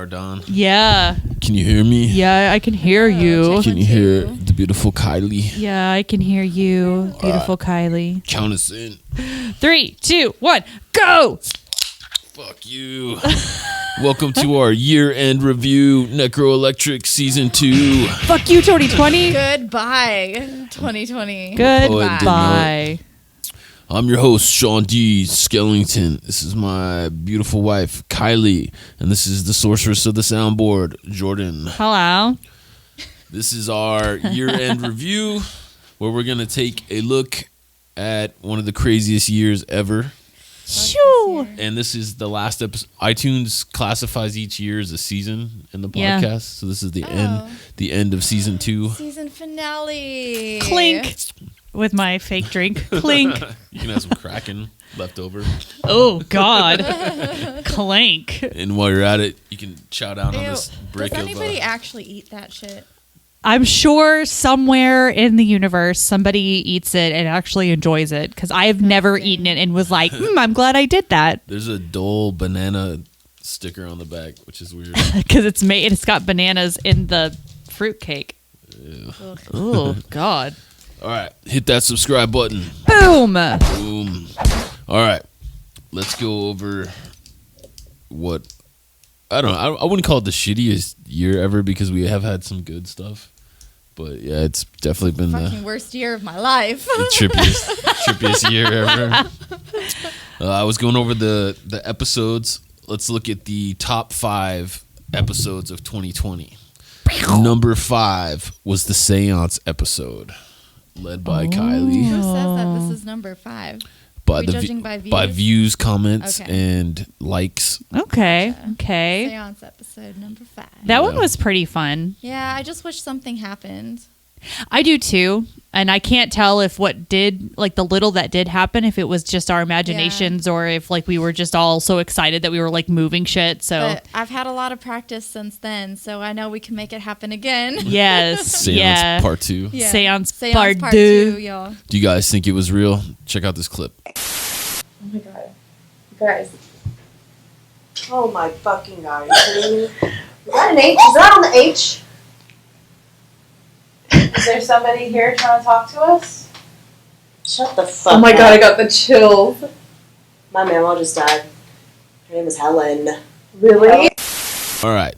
are, Don. Yeah. Can you hear me? Yeah, I can hear you. Can you hear the beautiful Kylie? Yeah, I can hear you, beautiful Kylie. Count us in. 3, 2, 1, go! Fuck you. Welcome to our year-end review, Necro Electric Season 2. Fuck you, 2020. Goodbye, 2020. Goodbye. I'm your host, Sean D. Skellington. This is my beautiful wife, Kylie. And this is the sorceress of the soundboard, Jordan. Hello. This is our year-end review, where we're going to take a look at one of the craziest years ever. Shoo. And this is the last episode. iTunes classifies each year as a season in the podcast. Yeah. So this is the end of season 2. Season finale. Clink. With my fake drink. Clink. You can have some Kraken left over. Oh, God. Clank. And while you're at it, you can chow down on Ew, this brick does of... anybody actually eat that shit? I'm sure somewhere in the universe somebody eats it and actually enjoys it, because I have never eaten it and was like, I'm glad I did that. There's a Dole banana sticker on the back, which is weird. Because it's got bananas in the fruitcake. Oh, God. All right, hit that subscribe button. Boom. Boom. All right, let's go over what... I don't know. I wouldn't call it the shittiest year ever, because we have had some good stuff. But yeah, it's definitely been Fucking worst year of my life. the trippiest year ever. I was going over the episodes. Let's look at the top 5 episodes of 2020. Number 5 was the Seance episode, led by Kylie. Who says that this is number 5? By judging by views? by views, comments, Okay. and likes. Okay. Seance episode number 5. That one was pretty fun. Yeah, I just wish something happened. I do too. And I can't tell if what did, like the little that did happen, if it was just our imaginations or if like we were just all so excited that we were like moving shit. So But I've had a lot of practice since then, so I know we can make it happen again. yes. Seance yeah. part 2. Yeah. Seance Seance part 2. y'all. Do you guys think it was real? Check out this clip. Oh my god. Guys. Oh my fucking god. Are you kidding me? Is that an H? Is that on the H? Is there somebody here trying to talk to us? Shut the fuck up. Oh my god, I got the chills. My mama just died. Her name is Helen. Really? All right.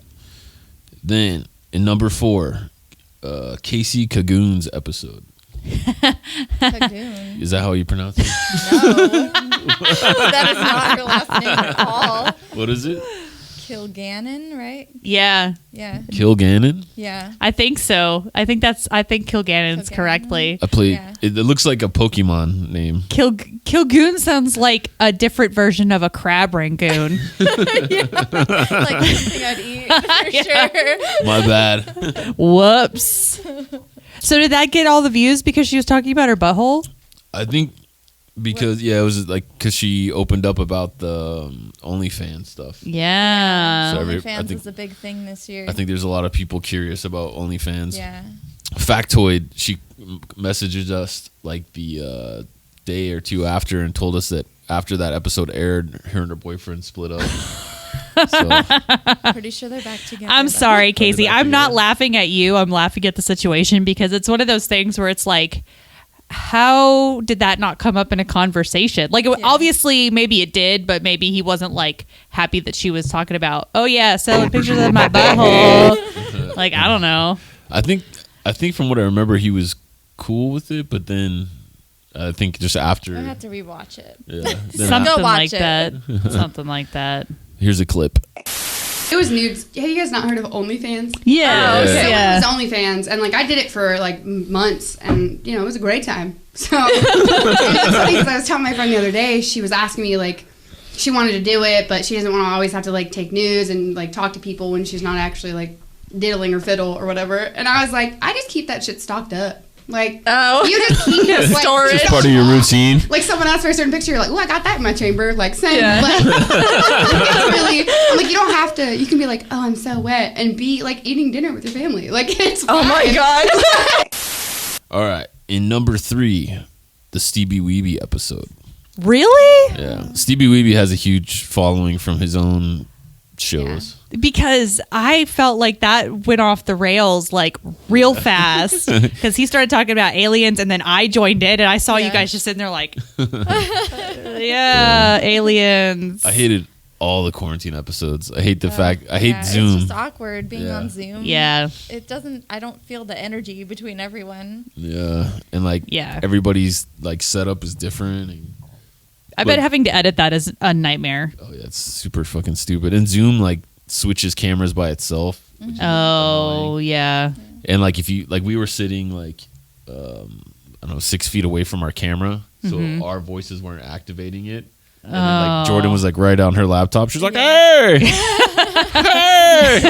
Then, in number 4, Casey Cagoon's episode. Cagoon. Is that how you pronounce it? No. That is not her last name at all. What is it? Kilgannon, right? Yeah. Yeah. Kilgannon? Yeah. I think so. I think Kilgannon's Kilgannon. correctly. I played. Yeah. It looks like a Pokemon name. Kilgoon sounds like a different version of a crab rangoon. Like something I'd eat for sure. My bad. Whoops. So did that get all the views because she was talking about her butthole? I think because it was like because she opened up about the OnlyFans stuff. Yeah. So OnlyFans is a big thing this year. I think there's a lot of people curious about OnlyFans. Yeah. Factoid: she messages us like the day or two after and told us that after that episode aired, her and her boyfriend split up. So, Pretty sure they're back together. I'm though. sorry, Casey. back I'm not together. laughing at you. I'm laughing at the situation because it's one of those things where it's like, how did that not come up in a conversation? Like, obviously, maybe it did, but maybe he wasn't like happy that she was talking about, oh yeah, selling pictures of my butthole. Like, I don't know. I think from what I remember, he was cool with it, but then I think just after, I have to rewatch it. then Something Go like watch it. that. Something like that. here's a clip. It was nudes. Have you guys not heard of OnlyFans? Yeah. Oh, okay. So Yeah. it was OnlyFans, and like I did it for like months, and it was a great time. So and it's funny because I was telling my friend the other day, she was asking me like she wanted to do it, but she doesn't want to always have to like take news and like talk to people when she's not actually like diddling her fiddle or whatever. And I was like, I just keep that shit stocked up. Like, you just keep it like, Storage. Just part of your routine. Like someone asks for a certain picture, you're like, "Oh, I got that in my chamber." Like, same. Like, it's really, I'm like, you don't have to. You can be like, "Oh, I'm so wet," and be like eating dinner with your family. Like, it's fine. Oh my god. All right, in number 3, the Stevie Weeby episode. Really? Yeah, Stevie Weeby has a huge following from his own shows. Because I felt like that went off the rails like real fast because he started talking about aliens and then I joined in and I saw you guys just sitting there like, aliens. I hated all the quarantine episodes. I hate the fact. I hate Zoom. It's just awkward being on Zoom. Yeah. It doesn't. I don't feel the energy between everyone. Yeah, and like everybody's like setup is different. And, I bet having to edit that is a nightmare. Oh yeah, it's super fucking stupid. And Zoom like switches cameras by itself. Which is annoying. Yeah. And like if you like, we were sitting like I don't know 6 feet away from our camera, so our voices weren't activating it. And then, like Jordan was like right on her laptop. She's like, "Hey, hey!"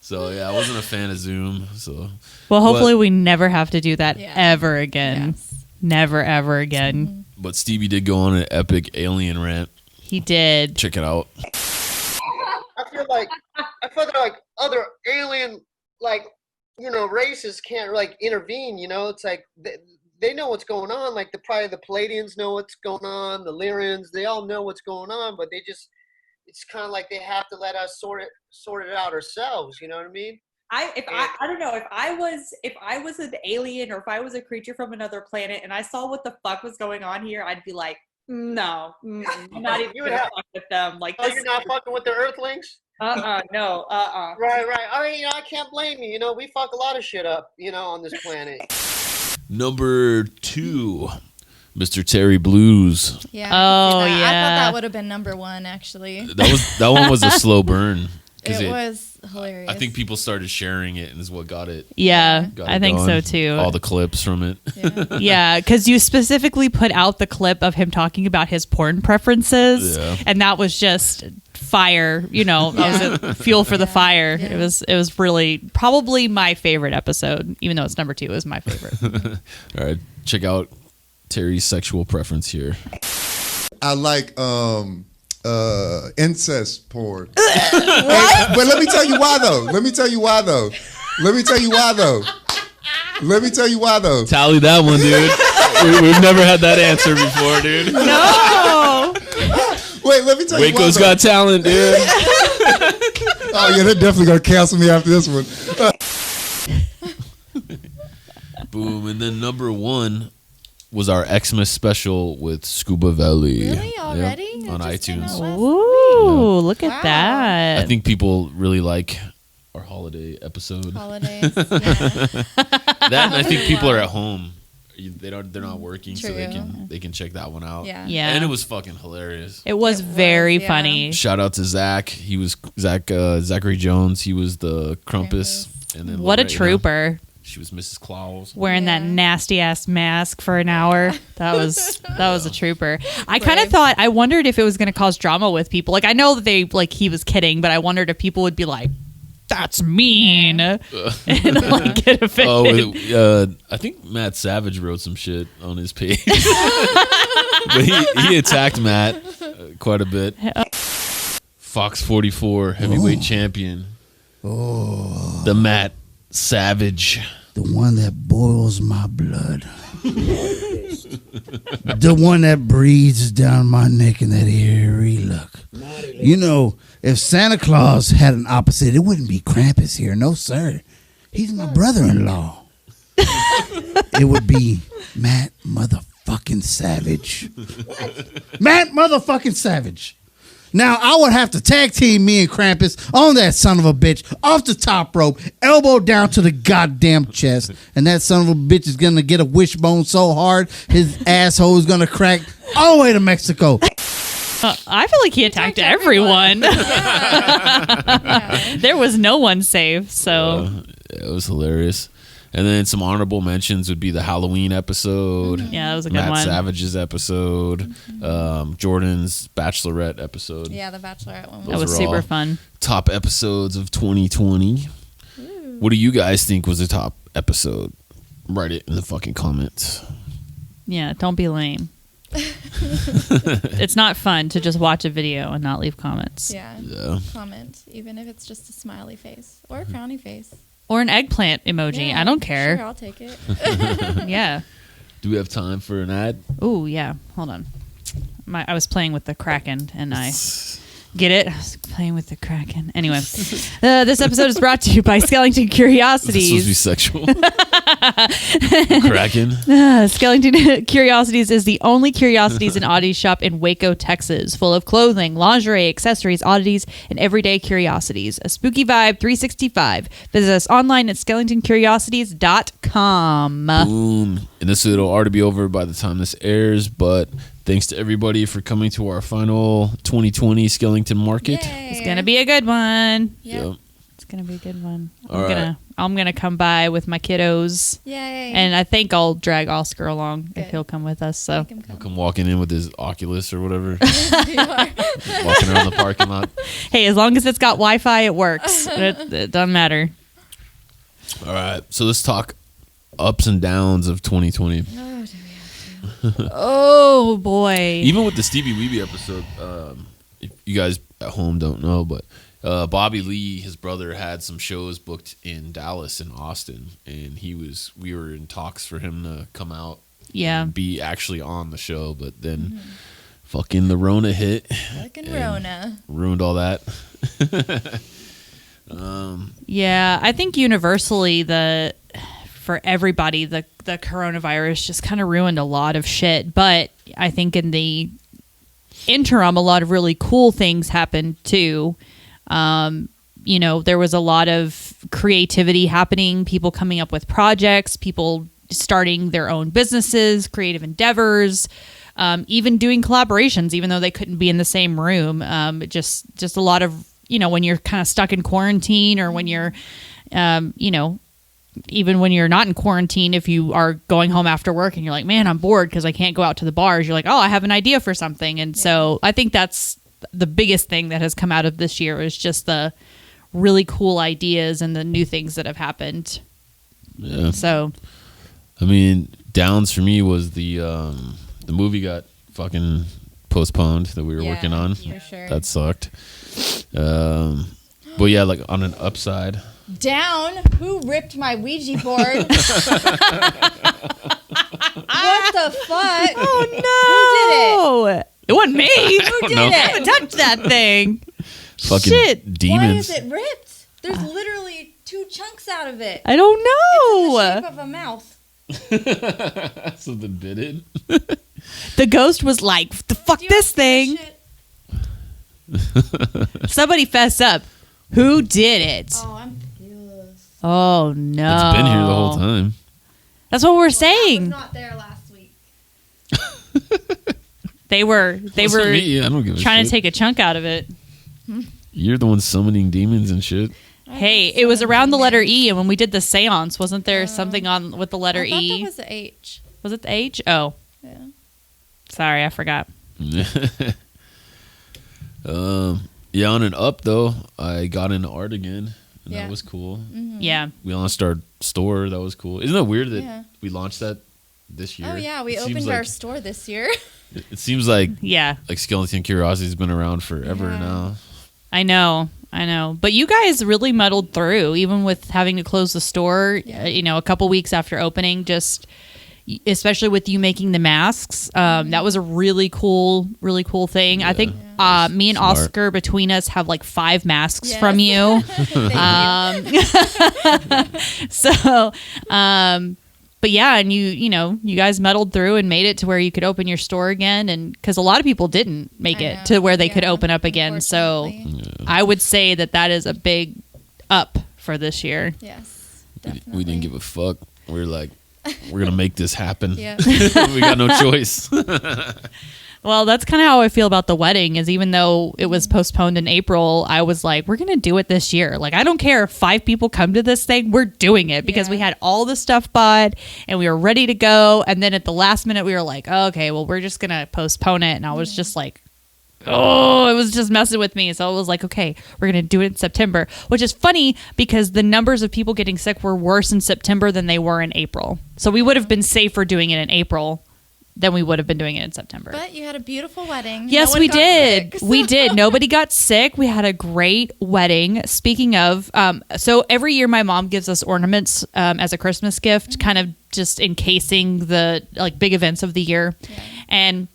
So yeah, I wasn't a fan of Zoom. So well, hopefully we never have to do that ever again. Yes. Never ever again. But Stevie did go on an epic alien rant. He did. Check it out. I feel like other alien races can't like intervene. You know, it's like they know what's going on. Like probably the Palladians know what's going on. The Lyrians, they all know what's going on, but it's kind of like they have to let us sort it out ourselves. You know what I mean? I don't know if I was an alien or if I was a creature from another planet and I saw what the fuck was going on here, I'd be like, no, I'm not even gonna fuck with them. Like, you're not fucking with the Earthlings? No. Right. I mean, I can't blame you. You know, we fuck a lot of shit up, on this planet. Number 2, Mr. Terry Blues. Yeah. Oh, I yeah. thought that would have been number 1, actually. That one was a slow burn. It was hilarious. I think people started sharing it, and is what got it. Yeah, got I think going. so too. All the clips from it. Yeah, because you specifically put out the clip of him talking about his porn preferences, and that was just fire. That was a fuel for the fire. Yeah. It was really probably my favorite episode, even though it's number 2. It was my favorite. All right, check out Terry's sexual preference here. I like incest porn. But let me tell you why though. Tally that one, dude. We've never had that answer before, dude. No. Wait, let me tell you why. Waco's got talent, dude. Oh yeah, they're definitely gonna cancel me after this one. Boom, and then number 1 was our Xmas special with Scuba Valley. Really? Already? On iTunes. Ooh, look at that. I think people really like our holiday episode. Holidays, That, and I think people are at home. They're not working, True. so they can check that one out. Yeah. And it was fucking hilarious. It was very funny. Shout out to Zach. He was Zachary Jones. He was the Krampus. And then what a trooper. She was Mrs. Claus. Wearing that nasty ass mask for an hour. That was a trooper. I wondered if it was going to cause drama with people. Like, I know that he was kidding, but I wondered if people would be like, that's mean. And like get offended. I think Matt Savage wrote some shit on his page. But he attacked Matt quite a bit. Fox 44 heavyweight champion. Oh. The Matt Savage. The one that boils my blood. The one that breathes down my neck in that eerie look. If Santa Claus had an opposite, it wouldn't be Krampus here. No, sir. He's my brother-in-law. It would be Matt motherfucking Savage. Matt motherfucking Savage. Now, I would have to tag team me and Krampus on that son of a bitch off the top rope, elbow down to the goddamn chest, and that son of a bitch is going to get a wishbone so hard his asshole is going to crack all the way to Mexico. I feel like he attacked everyone. There was no one safe, so. It was hilarious. And then some honorable mentions would be the Halloween episode. Yeah, that was a good Matt one. Savage's episode. Jordan's Bachelorette episode. Yeah, the Bachelorette one. That was super fun. Top episodes of 2020. Ooh. What do you guys think was the top episode? Write it in the fucking comments. Yeah, don't be lame. It's not fun to just watch a video and not leave comments. Yeah. Comment, even if it's just a smiley face or a frowny face. Or an eggplant emoji. Yeah, I don't care. Sure, I'll take it. Yeah. Do we have time for an ad? Oh, yeah. Hold on. I was playing with the Kraken, and I get it. I was playing with the Kraken. Anyway, this episode is brought to you by Skellington Curiosities. This supposed to be sexual. Kraken. Skellington Curiosities is the only curiosities and oddities shop in Waco, Texas, full of clothing, lingerie, accessories, oddities, and everyday curiosities. A spooky vibe 365. Visit us online at skellingtoncuriosities.com. Boom. And this will already be over by the time this airs, but thanks to everybody for coming to our final 2020 Skellington Market. Yay. It's gonna be a good one. Yep. It's gonna be a good one. All right. I'm gonna come by with my kiddos. Yay. And I think I'll drag Oscar along Good. if he'll come with us. So Make him He'll come. come walking in with his Oculus or whatever, You are. walking around the parking lot. hey, as long as it's got Wi-Fi, it works. it doesn't matter. All right, so let's talk ups and downs of 2020. Oh, do Oh boy. Even with the Stevie Weeby episode, if you guys at home don't know, but Bobby Lee, his brother, had some shows booked in Dallas and Austin, and we were in talks for him to come out Yeah. and be actually on the show, but then fucking the Rona hit, Fucking and Rona. ruined all that. Yeah, I think universally for everybody the coronavirus just kind of ruined a lot of shit, but I think in the interim a lot of really cool things happened too. There was a lot of creativity happening, people coming up with projects, people starting their own businesses, creative endeavors, even doing collaborations even though they couldn't be in the same room. Just a lot of, when you're kind of stuck in quarantine, or when you're even when you're not in quarantine, if you are going home after work and you're like, man, I'm bored because I can't go out to the bars, you're like, oh, I have an idea for something. And so I think that's the biggest thing that has come out of this year, is just the really cool ideas and the new things that have happened. Yeah. So, I mean, downs for me was the movie got fucking postponed that we were Yeah, working on. for sure. That sucked. But yeah, like on an upside, Down. Who ripped my Ouija board? What the fuck? oh Who no, it wasn't me. Who did know. I haven't it? touched that thing. fucking Shit. Why demons. is it ripped? There's literally 2 chunks out of it. I don't It's in the know. shape of a mouth. Something bit it. The ghost was like, the fuck Do you this want thing. shit? Somebody fess up. Who did it? Oh, I'm pissed. Oh no. It's been here the whole time. That's what we're I was saying. not there last week. They were What's with me? I don't give a trying shit. to take a chunk out of it. You're the one summoning demons and shit. Hey, it was around the letter E, and when we did the seance, wasn't there something on with the letter I thought E? that was the H. Was it the H? Oh, Yeah. sorry, I forgot. Yeah, on an up though, I got into art again, and Yeah. that was cool. Yeah. We launched our store. That was cool. Isn't it weird that Yeah. we launched that this year? Oh yeah, we It seems opened like- our store this year. It seems like Yeah. Skellington Curiosity's been around forever Yeah. now. I know. But you guys really muddled through, even with having to close the store, Yeah. a couple weeks after opening, just especially with you making the masks. That was a really cool thing. I think me and Smart. Oscar between us have like 5 masks Yes. from you. Thank you. So, but yeah, and you guys muddled through and made it to where you could open your store again. And because a lot of people didn't make I it know. to where they could Yeah, open up again. So unfortunately. I would say that is a big up for this year. Yes, We definitely. didn't give a fuck. We were like, we're gonna make this happen. Yeah. We got no choice. Well, that's kind of how I feel about the wedding, is even though it was postponed in April, I was like, we're going to do it this year. Like, I don't care if 5 people come to this thing, we're doing it, because Yeah. we had all the stuff bought and we were ready to go. And then at the last minute, we were like, oh, okay, well, we're just going to postpone it. And I was just like, oh, it was just messing with me. So I was like, okay, we're going to do it in September, which is funny because the numbers of people getting sick were worse in September than they were in April. So we would have been safer doing it in April than we would have been doing it in September. But you had a beautiful wedding. Yes, No one we got did. sick, We so- did. Nobody got sick. We had a great wedding. Speaking of, so every year my mom gives us ornaments as a Christmas gift, kind of just encasing the like big events of the year. Yeah. And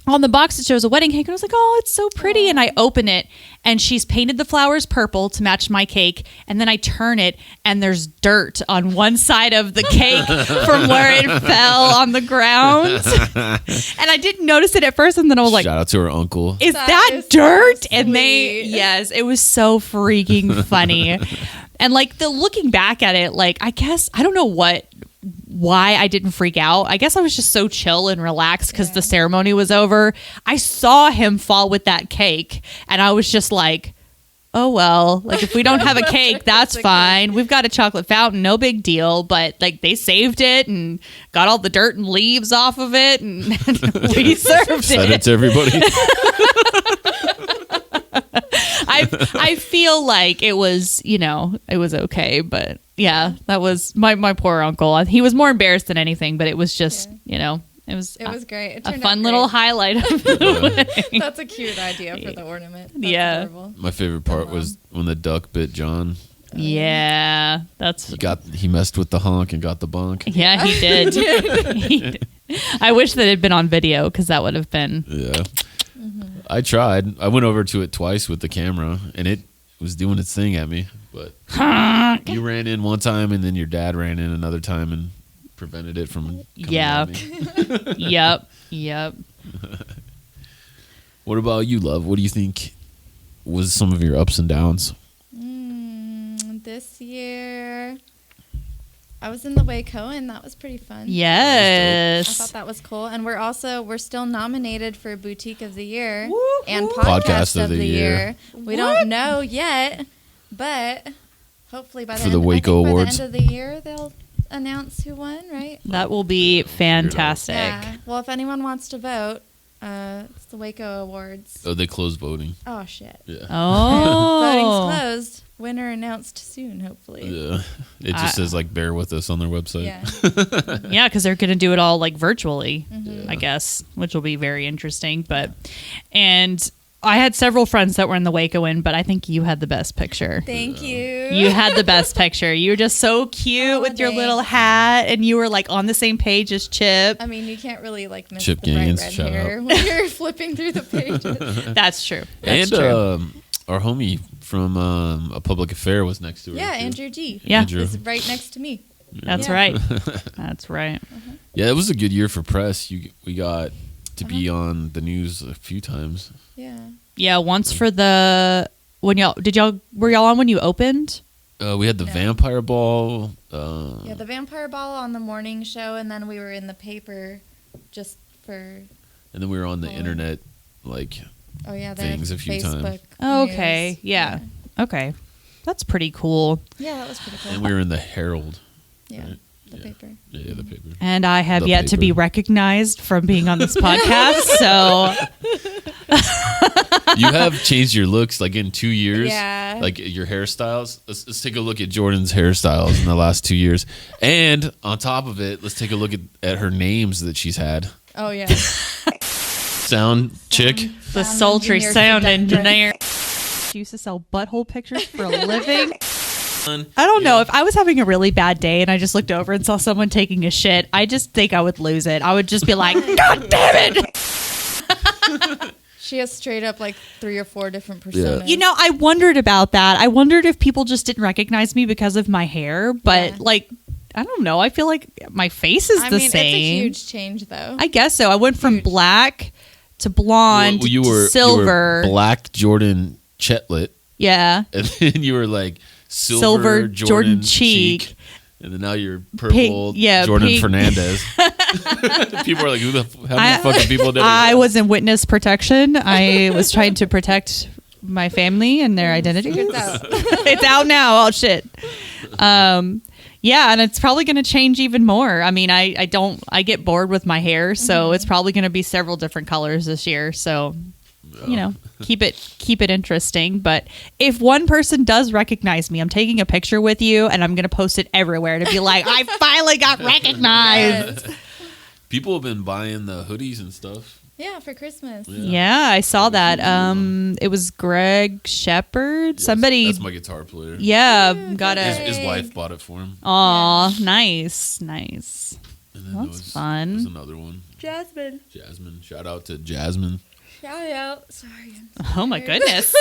on the box it shows a wedding cake, and I was like, oh, it's so pretty. And I open it, and she's painted the flowers purple to match my cake, and then I turn it, and there's dirt on one side of the cake from where it fell on the ground. And I didn't notice it at first, and then I was like, Shout out to her uncle. is that dirt? And yes, it was so freaking funny. And like the looking back at it, like I guess I don't know why I didn't freak out. I guess I was just so chill and relaxed because the ceremony was over. I saw him fall with that cake, and I was just like, oh well, like if we don't have a cake, that's fine. We've got a chocolate fountain, no big deal. But like they saved it and got all the dirt and leaves off of it, and we served Said it it. to everybody. I feel like it was, it was okay, but yeah, that was my poor uncle. He was more embarrassed than anything, but it was just, it was great. It a turned fun out little great. highlight of the wedding. That's a cute idea for the ornament. That's Yeah. adorable. My favorite part was when the duck bit John. Yeah, He messed with the honk and got the bunk. yeah, he did. He did. I wish that it had been on video because that would have been. Yeah. I tried. I went over to it twice with the camera, and it was doing its thing at me. But you ran in one time, and then your dad ran in another time and prevented it from coming at me. Yep. What about you, love? What do you think was some of your ups and downs? This year, I was in the Waco, and that was pretty fun. I Yes. thought that was cool. And we're still nominated for Boutique of the Year Woo-hoo. and Podcast of the Year. We What? don't know yet, but hopefully by the For the Waco by Awards. the end of the year, they'll announce who won, right? That will be fantastic. Yeah. Well, if anyone wants to vote, it's the Waco Awards. Oh, they closed voting. Oh, shit. Yeah. Oh. Voting's closed. Winner announced soon, hopefully. Yeah. It just says, bear with us on their website. Yeah. Yeah, because they're going to do it all virtually, Mm-hmm. I guess, which will be very interesting. And I had several friends that were in the Waco in, but I think you had the best picture. Thank you. You had the best picture. You were just so cute with your little hat, and you were on the same page as Chip. I mean, you can't really miss Chip the bright Gaines, red shout hair when you're flipping through the pages. That's true. That's And true. our homie from A Public Affair was next to her. Yeah, too. Andrew G. Yeah. Andrew. Is right next to me. That's Yeah. right. That's right. Yeah, it was a good year for press. We got to be on the news a few times. Yeah. Yeah, once for the were y'all on when you opened? We had the No. Vampire Ball. Yeah, the Vampire Ball on the morning show, and then we were in the paper just for, And then we were on the Oh. internet, the things a few times. Facebook Okay. news. Yeah. Okay. That's pretty cool. Yeah, that was pretty cool. and we were in the Herald. Yeah, right? the paper. Yeah, the paper. And I have The yet to be paper. recognized from being on this podcast. So You have changed your looks in 2 years. Yeah. Your hairstyles. Let's take a look at Jordan's hairstyles in the last 2 years. And on top of it, let's take a look at her names that she's had. Oh, yeah. Sound chick. the Sound sultry engineer sound seductress. engineer. She used to sell butthole pictures for a living. I don't know. If I was having a really bad day and I just looked over and saw someone taking a shit, I just think I would lose it. I would just be like, God damn it. She has straight up 3 or 4 different personas. You know, I wondered about that. I wondered if people just didn't recognize me because of my hair. But, Yeah. I don't know. I feel like my face is the it's same. a huge change, though. I guess so. I went from black to blonde Well, you to were silver. Black Jordan Chetlet. Yeah. And then you were silver Silver Jordan, Jordan cheek. cheek. And then now you're purple yeah, Jordan pink. Fernandez. People are like, how many fucking people did I was in witness protection. I was trying to protect my family and their identity. It's out. It's out now. Oh shit. Yeah, and it's probably going to change even more. I mean, I get bored with my hair, so it's probably going to be several different colors this year. So, keep it interesting. But if one person does recognize me, I'm taking a picture with you, and I'm going to post it everywhere to be like, I finally got recognized. Yes. People have been buying the hoodies and stuff. Yeah, for Christmas. Yeah, I saw that. It was Greg Shepard. Yes, somebody. That's my guitar player. Yeah, Ooh, got that's a. His Hey. wife bought it for him. Aw, nice. And then That's there fun. was another one. Jasmine. Jasmine. Shout out to Jasmine. Shout out. Sorry. Oh my goodness.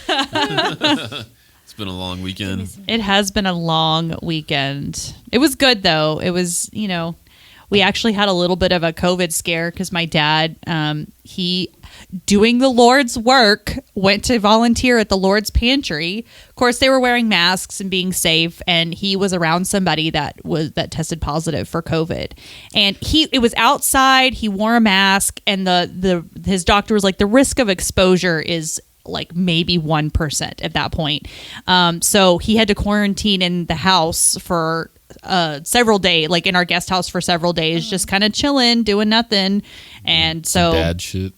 It's been a long weekend. It has been a long weekend. It was good though. It was, we actually had a little bit of a COVID scare because my dad, he, doing the Lord's work, went to volunteer at the Lord's Pantry. Of course, they were wearing masks and being safe, and he was around somebody that tested positive for COVID. And it was outside. He wore a mask, and his doctor was like, the risk of exposure is like maybe 1% at that point. So he had to quarantine in the house for several days, like in our guest house for several days, just kind of chilling, doing nothing. And so Dad shit.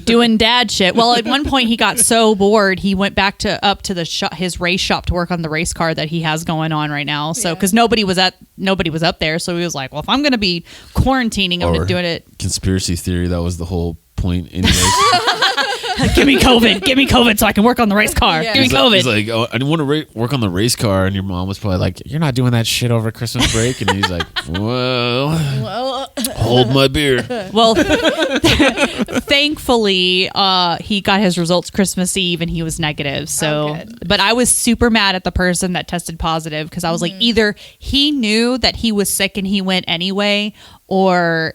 doing dad shit. Well, at one point he got so bored, he went back up to the his race shop to work on the race car that he has going on right now. So because nobody was up there, so he was like, well, if I'm going to be quarantining, I'm going to do it. Conspiracy theory, that was the whole point anyways. Give me COVID so I can work on the race car. Yeah. Give me COVID. He's like, oh, I didn't want to work on the race car, and your mom was probably like, you're not doing that shit over Christmas break. And he's like, well, hold my beer. Well, thankfully, he got his results Christmas Eve and he was negative. So, but I was super mad at the person that tested positive because I was like, either he knew that he was sick and he went anyway, or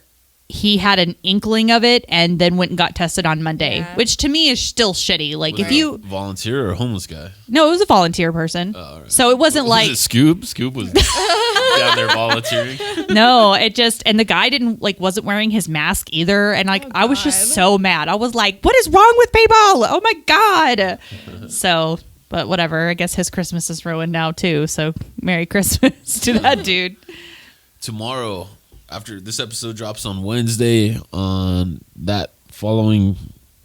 he had an inkling of it and then went and got tested on Monday, which to me is still shitty. Like Was if it you a volunteer or a homeless guy? No, it was a volunteer person. Oh, right. So it wasn't Was like it Scoob? Scoob was down there volunteering. No, and the guy wasn't wearing his mask either. And I was just so mad. I was like, what is wrong with people? Oh my God. So, but whatever. I guess his Christmas is ruined now too. So Merry Christmas to that dude. Tomorrow, after this episode drops on Wednesday, on that following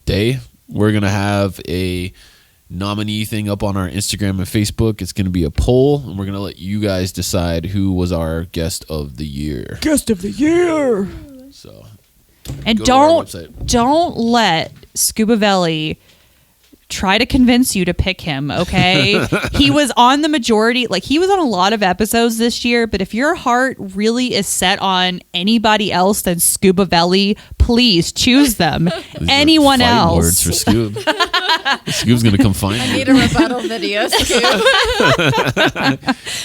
day, we're going to have a nominee thing up on our Instagram and Facebook. It's going to be a poll, and we're going to let you guys decide who was our guest of the year. Guest of the year. So, And go to our website. don't let Scuba Velli try to convince you to pick him, okay? He was on the majority, he was on a lot of episodes this year, but if your heart really is set on anybody else than Scuba Velli, please choose them. These Anyone are fighting else. words for Scoob. Scoob's going to come find I you. need a rebuttal video, Scoop.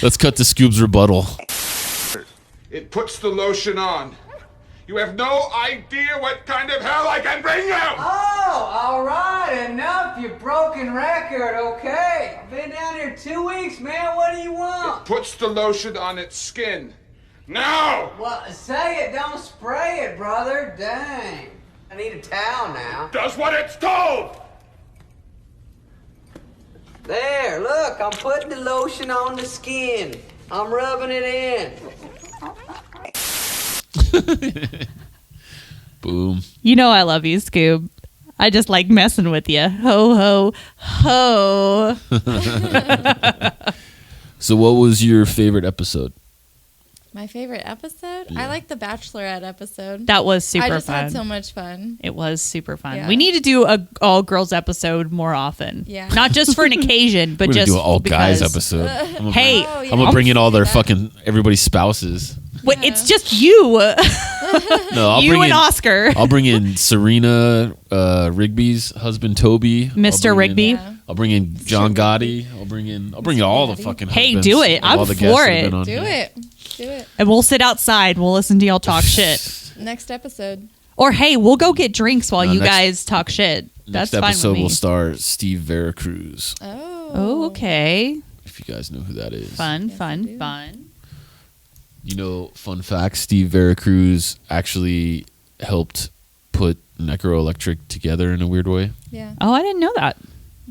Let's cut to Scoob's rebuttal. It puts the lotion on. You have no idea what kind of hell I can bring you! Oh, all right, enough, you broken record, okay? I've been down here 2 weeks, man, what do you want? It puts the lotion on its skin. Now! Well, say it, don't spray it, brother, dang. I need a towel now. Does what it's told! There, look, I'm putting the lotion on the skin. I'm rubbing it in. Boom. You know I love you, Scoob. I just like messing with you. Ho, ho, ho. So what was your favorite episode? My favorite episode? I like the Bachelorette episode. That was super fun. I just had so much fun. It was super fun. Yeah. We need to do a all girls episode more often. Yeah. Not just for an occasion, but We're gonna just do an all guys because- episode. I'm Hey, gonna bring in all their that. fucking everybody's spouses. Wait, it's just you. No, I'll You bring and in Oscar. I'll bring in Serena Rigby's husband Toby. Mr. I'll bring in- Rigby. Yeah. I'll bring in John Gotti. I'll bring in all the fucking. Hey, husbands do it. of I'm all the guests for that have it. been on Do here. it. Do it. And we'll sit outside. We'll listen to y'all talk shit. Next episode. Or hey, we'll go get drinks while No, you next- guys talk shit. Next That's fine episode with me. will star Steve Veracruz. Oh. Oh, okay. If you guys know who that is. Fun, Yes, I fun, do. fun. You know, fun fact: Steve Veracruz actually helped put Necro Electric together in a weird way. Yeah. Oh, I didn't know that.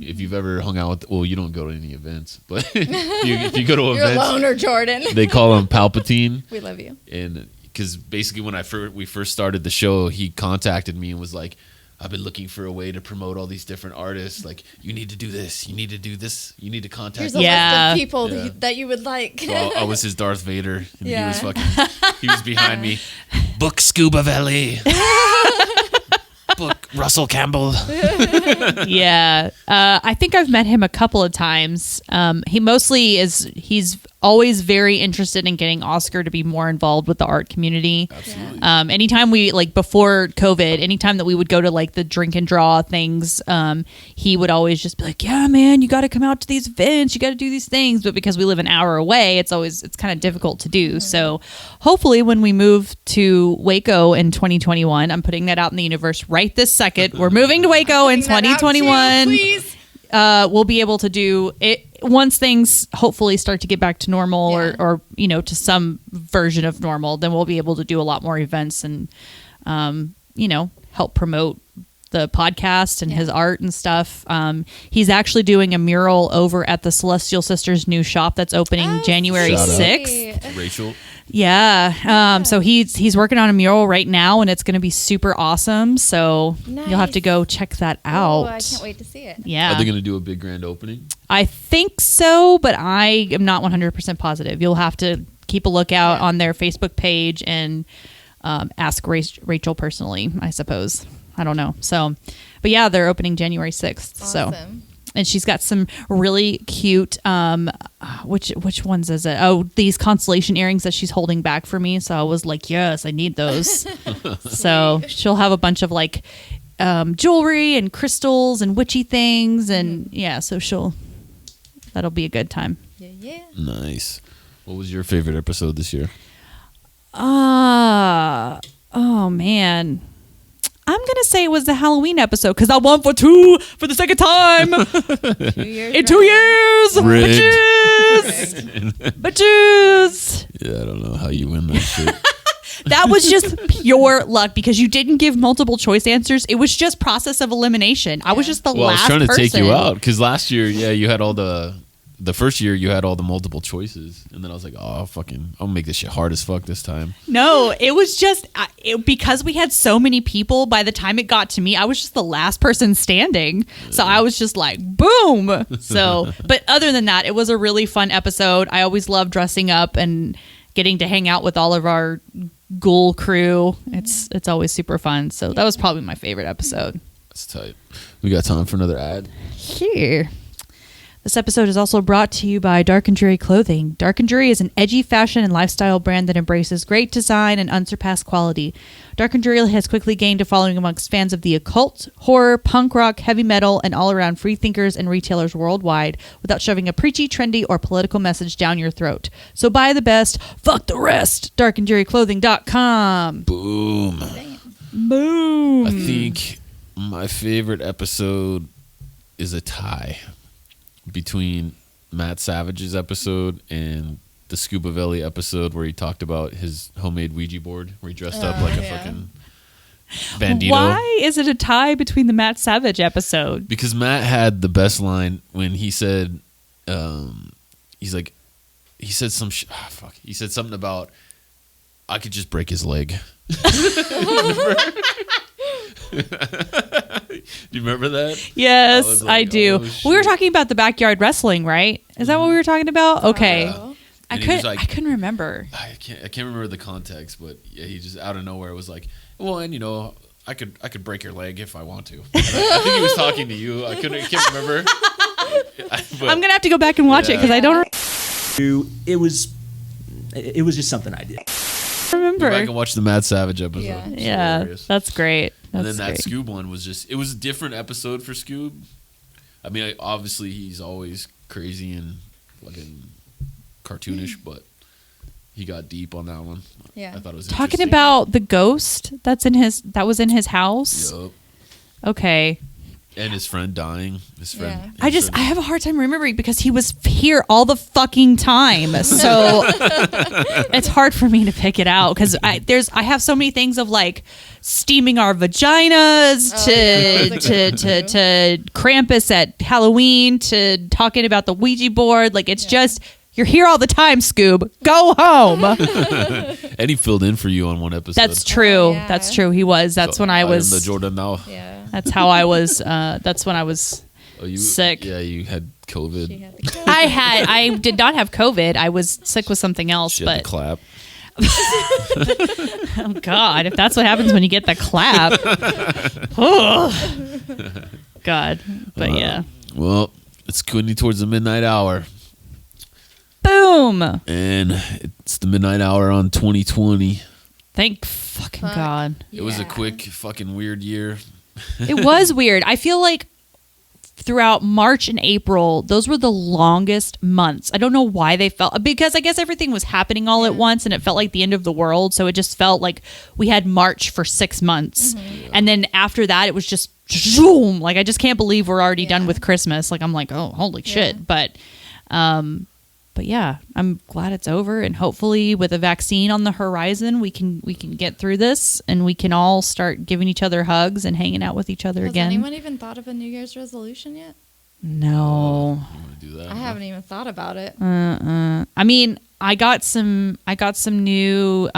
If you've ever hung out with, well, you don't go to any events, but if you go to You're a events, loner, Jordan. they call him Palpatine. We love you. And because basically when we first started the show, he contacted me and was like, I've been looking for a way to promote all these different artists. Like, you need to do this, you need to do this, you need to contact Here's me. a Yeah. list of people Yeah. that you would like. So I was his Darth Vader, and Yeah. he was behind me. Book Scuba Valley. Book Russell Campbell. Yeah. I think I've met him a couple of times. He mostly he's always very interested in getting Oscar to be more involved with the art community. Absolutely. Anytime we like before COVID, anytime that we would go to like the drink and draw things, he would always just be like, yeah, man, you got to come out to these events. You got to do these things. But because we live an hour away, it's kind of difficult to do. So hopefully when we move to Waco in 2021, I'm putting that out in the universe right this second. We're moving to Waco in 2021. We'll be able to do it once things hopefully start to get back to normal or to some version of normal. Then we'll be able to do a lot more events and help promote the podcast and his art and stuff. He's actually doing a mural over at the Celestial Sisters new shop that's opening January 6th. Rachel. Yeah. So he's working on a mural right now, and it's going to be super awesome. So you'll have to go check that out. Oh, I can't wait to see it. Yeah. Are they going to do a big grand opening? I think so, but I am not 100% positive. You'll have to keep a lookout on their Facebook page and ask Rachel personally, I suppose. I don't know. So, but yeah, they're opening January 6th. Awesome. So, and she's got some really cute, which ones is it? Oh, these constellation earrings that she's holding back for me. So I was like, yes, I need those. So she'll have a bunch of like jewelry and crystals and witchy things. And so that'll be a good time. Yeah. Nice. What was your favorite episode this year? Oh man. I'm going to say it was the Halloween episode because I won for the second time. 2 years. In 2 years. Rigged. Bitches. Yeah, I don't know how you win that shit. That was just pure luck because you didn't give multiple choice answers. It was just process of elimination. I was just the last person. I was trying to take you out because last year, you had all the first year you had all the multiple choices, and then I was like, oh, I'll make this shit hard as fuck this time. No, it was just because we had so many people. By the time it got to me, I was just the last person standing, so I was just like, boom. So, but other than that, it was a really fun episode. I always love dressing up and getting to hang out with all of our ghoul crew. It's always super fun. So that was probably my favorite episode. That's tight. We got time for another ad. Here. This episode is also brought to you by Dark and Dreary Clothing. Dark and Dreary is an edgy fashion and lifestyle brand that embraces great design and unsurpassed quality. Dark and Dreary has quickly gained a following amongst fans of the occult, horror, punk rock, heavy metal, and all-around free thinkers and retailers worldwide without shoving a preachy, trendy, or political message down your throat. So buy the best, fuck the rest. darkanddrearyclothing.com. Boom. Boom. I think my favorite episode is a tie between Matt Savage's episode and the Scuba Valley episode where he talked about his homemade Ouija board where he dressed up like a fucking bandito. Why is it a tie between the Matt Savage episode? Because Matt had the best line when he said, he said something about, I could just break his leg. Do you remember that? Yes, I do. Oh, we were talking about the backyard wrestling, right? Is that what we were talking about? Okay. I couldn't remember. I can't remember the context, but yeah, he just out of nowhere was like, well, and I could break your leg if I want to. I think he was talking to you. I can't remember. I'm gonna have to go back and watch it because I don't It was just something I did. remember. Go back and watch the Mad Savage episode. Yeah, that's great. And then that Scoob one was it was a different episode for Scoob. I mean, obviously he's always crazy and fucking cartoonish, but he got deep on that one. Yeah, I thought it was talking about the ghost that was in his house. Yep. Okay. And his friend dying. His friend. I have a hard time remembering because he was here all the fucking time. So it's hard for me to pick it out because I have so many things of like steaming our vaginas to Krampus at Halloween to talking about the Ouija board. Like it's just you're here all the time, Scoob. Go home. And he filled in for you on one episode. That's true. That's true. He was. That's when I was. I am the Jordan now. Yeah. That's how I was. That's when I was sick. Yeah, you had COVID. I did not have COVID. I was sick with something else. She had the clap. Oh God! If that's what happens when you get the clap. Oh. God. But yeah. Well, it's getting towards the midnight hour. Boom. Boom. And it's the midnight hour on 2020. Thank fucking God. It was a quick, fucking weird year. It was weird. I feel like throughout March and April, those were the longest months. I don't know why they felt, because I guess everything was happening all at once and it felt like the end of the world. So it just felt like we had March for 6 months. And then after that, it was just zoom. Like, I just can't believe we're already done with Christmas. Like, I'm like, oh, holy shit. But yeah, I'm glad it's over, and hopefully with a vaccine on the horizon, we can get through this, and we can all start giving each other hugs and hanging out with each other again. Has anyone even thought of a New Year's resolution yet? No. I haven't even thought about it. I mean, I got some new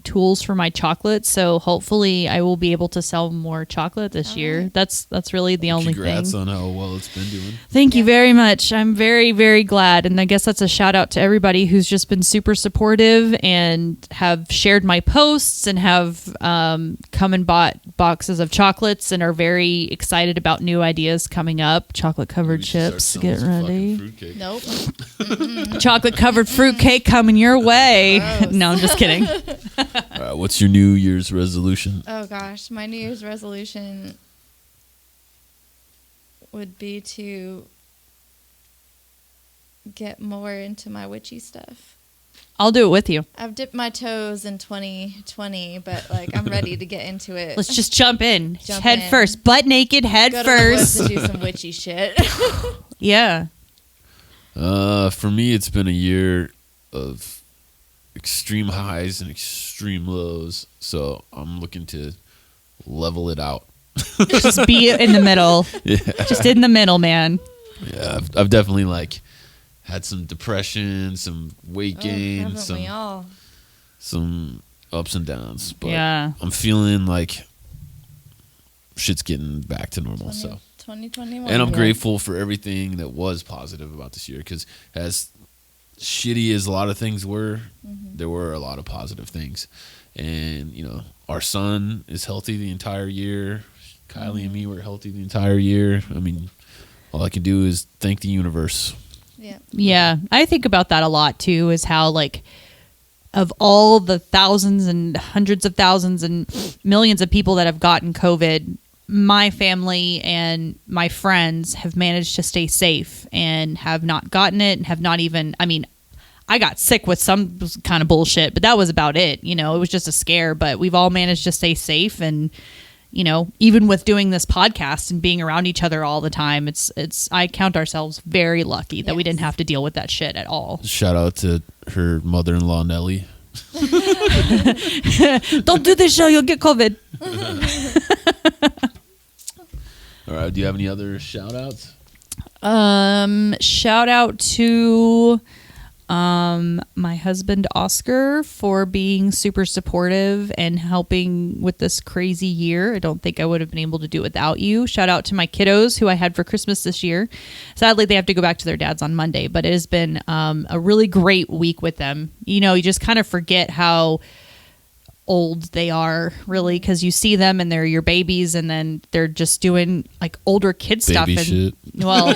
tools for my chocolate, so hopefully I will be able to sell more chocolate this year. That's really the only thing. Congrats on how well it's been doing. Thank you very much. I'm very, very glad. And I guess that's a shout out to everybody who's just been super supportive and have shared my posts and have come and bought boxes of chocolates and are very excited about new ideas coming up. Chocolate covered chips. Get ready. Nope. Chocolate covered fruitcake coming your way. No, I'm just kidding. What's your New Year's resolution? Oh gosh, my New Year's resolution would be to get more into my witchy stuff. I'll do it with you. I've dipped my toes in 2020, but like I'm ready to get into it. Let's just jump in. Head first. Butt naked, head Go to the woods first. and do some witchy shit. Yeah. For me, it's been a year of extreme highs and extreme lows, so I'm looking to level it out. Just be in the middle. Yeah. Just in the middle, man. Yeah, I've definitely had some depression, some weight gain, haven't we all? some ups and downs, but Yeah. I'm feeling like shit's getting back to normal. So 2021. And I'm grateful for everything that was positive about this year, because as shitty as a lot of things were, there were a lot of positive things. And, our son is healthy the entire year. Kylie and me were healthy the entire year. I mean, all I can do is thank the universe. Yeah. I think about that a lot too, is how of all the thousands and hundreds of thousands and millions of people that have gotten COVID, my family and my friends have managed to stay safe and have not gotten it and have not even, I got sick with some kind of bullshit, but that was about it. It was just a scare, but we've all managed to stay safe. And, even with doing this podcast and being around each other all the time, I count ourselves very lucky that we didn't have to deal with that shit at all. Shout out to her mother-in-law, Nellie. Don't do this show, you'll get COVID. All right, do you have any other shout outs? Shout out to my husband Oscar for being super supportive and helping with this crazy year. I don't think I would have been able to do it without you. Shout out to my kiddos who I had for Christmas this year. Sadly, they have to go back to their dads on Monday, but it has been a really great week with them. You just kind of forget how old they are, really, because you see them and they're your babies, and then they're just doing older kid stuff. Baby And shit. well,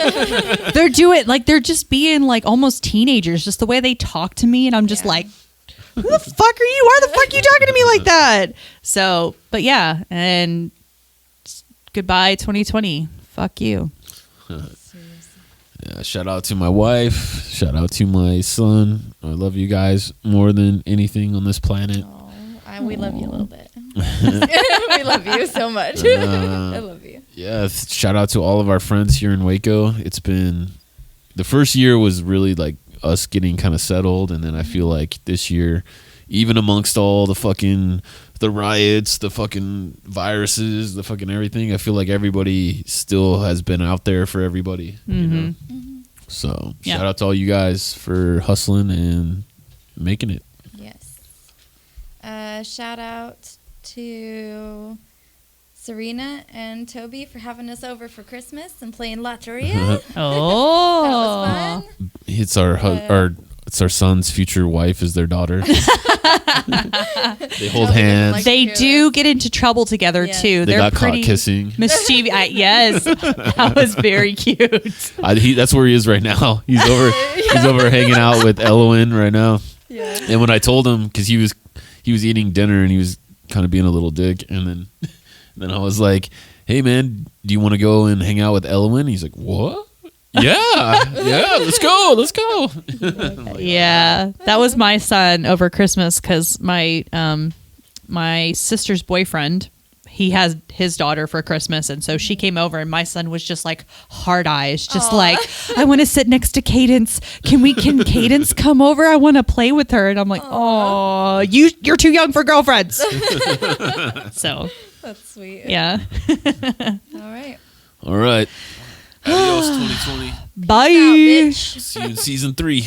they're just being almost teenagers, just the way they talk to me, and I'm just like, who the fuck are you? Why the fuck are you talking to me like that? So, but yeah, and goodbye 2020. Fuck you. Yeah, shout out to my wife. Shout out to my son. I love you guys more than anything on this planet. We love you a little bit. We love you so much. I love you. Yeah, shout out to all of our friends here in Waco. It's been, the first year was really us getting kind of settled, and then I feel like this year, even amongst all the riots, the fucking viruses, the fucking everything, I feel like everybody still has been out there for everybody. So shout out to all you guys for hustling and making it. Shout out to Serena and Toby for having us over for Christmas and playing Lotteria. Oh, that was fun. It's our son's future wife is their daughter. They hold hands. They do get into trouble together Yeah. too. They They're got pretty caught kissing. mischievous. Yes, that was very cute. That's where he is right now. He's over hanging out with Elowen right now. Yeah. And when I told him, because he was eating dinner and he was kind of being a little dick, and then I was like, "Hey man, do you want to go and hang out with Elowen?" He's like, "What? Yeah, let's go." Yeah, that was my son over Christmas because my sister's boyfriend, he has his daughter for Christmas, and so she came over, and my son was just like hard eyes, just like, I want to sit next to Cadence. Can Cadence come over? I want to play with her. And I'm like, oh, you're too young for girlfriends. So That's sweet. yeah. All right. Adios, 2020. Bye. Peace out, bitch. See you in season 3.